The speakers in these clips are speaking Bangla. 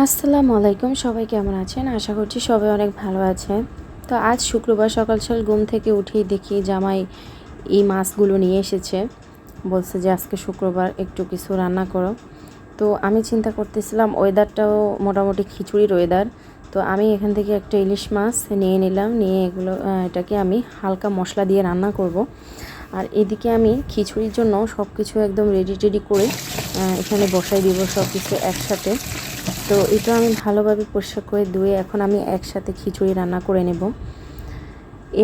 আসসালামু আলাইকুম, সবাই কেমন আছেন? আশা করছি সবাই অনেক ভালো আছে। তো আজ শুক্রবার সকাল সকাল ঘুম থেকে উঠেই দেখি জামাই এই মাছগুলো নিয়ে এসেছে। বলছে যে আজকে শুক্রবার একটু কিছু রান্না করো। তো আমি চিন্তা করতেছিলাম ওয়েদারটাও মোটামুটি খিচুড়ির ওয়েদার। তো আমি এখান থেকে একটা ইলিশ মাছ নিয়ে নিলাম, নিয়ে এটাকে আমি হালকা মশলা দিয়ে রান্না করব। আর এদিকে আমি খিচুড়ির জন্য সব কিছু একদম রেডি করে এখানে বসাই দিব সব কিছু একসাথে। তো এটা আমি ভালোভাবে পরিষ্কার করে ধুয়ে এখন আমি একসাথে খিচুড়ি রান্না করে নেব।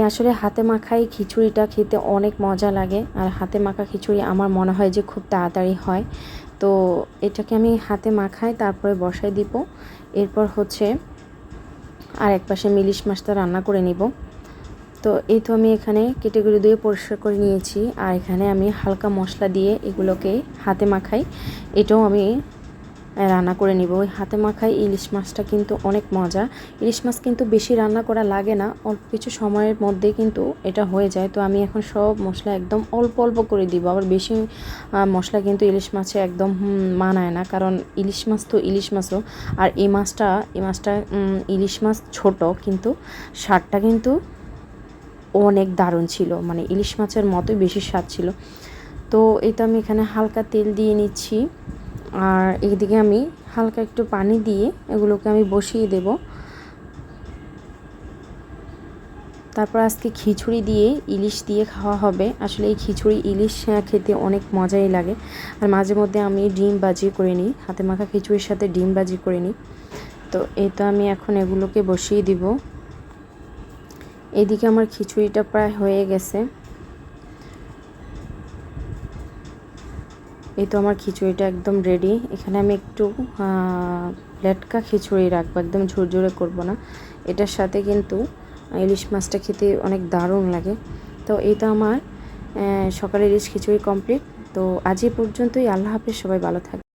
আসলে হাতে মাখাই খিচুড়িটা খেতে অনেক মজা লাগে, আর হাতে মাখা খিচুড়ি আমার মনে হয় যে খুব তাড়াতাড়ি হয়। তো এটাকে আমি হাতে মাখাই, তারপরে বসাই দিব। এরপর হচ্ছে আর এক পাশে ইলিশ মাছটা রান্না করে নিব। তো এই তো আমি এখানে কেটেগুলো দিয়ে পরিষ্কার করে নিয়েছি, আর এখানে আমি হালকা মশলা দিয়ে এগুলোকে হাতে মাখাই এটাও আমি রান্না করে নিব। ওই হাতে মাখাই ইলিশ মাছটা কিন্তু অনেক মজা। ইলিশ মাছ কিন্তু বেশি রান্না করা লাগে না, অল্প কিছু সময়ের মধ্যে কিন্তু এটা হয়ে যায়। তো আমি এখন সব মশলা একদম অল্প অল্প করে দিব, আবার বেশি মশলা কিন্তু ইলিশ মাছে একদম মানায় না, কারণ ইলিশ মাছ তো ইলিশ মাছও। আর এই মাছটা ইলিশ মাছ ছোট, কিন্তু স্বাদটা কিন্তু অনেক দারুণ ছিল, মানে ইলিশ মাছের মতোই বেশি স্বাদ ছিল। তো এটা আমি এখানে হালকা তেল দিয়ে নিচ্ছি, আর এইদিকে আমি হালকা একটু পানি দিয়ে এগুলোকে আমি বসিয়ে দেব। তারপর আজকে খিচুড়ি দিয়ে ইলিশ দিয়ে খাওয়া হবে। আসলে এই খিচুড়ি ইলিশ খেতে অনেক মজাই লাগে। আর মাঝে মধ্যে আমি ডিম ভাজি করে নিই, হাতে মাখা খিচুড়ির সাথে ডিম ভাজি করে নিই। তো এই তো আমি এখন এগুলোকে বসিয়ে দিব। এইদিকে আমার খিচুড়িটা প্রায় হয়ে গেছে। এই তো আমার খিচুড়িটা একদম রেডি। এখানে আমি একটু লেটকা খিচুড়ি রাখবো, একদম ঝুরঝুরে করব না। এটার সাথে কিন্তু ইলিশ মাছটা খেতে অনেক দারুণ লাগে। তো এই তো আমার সকালের ইলিশ খিচুড়ি কমপ্লিট। তো আজ এই পর্যন্তই। আল্লাহ হাফেজ, সবাই ভালো থাকবে।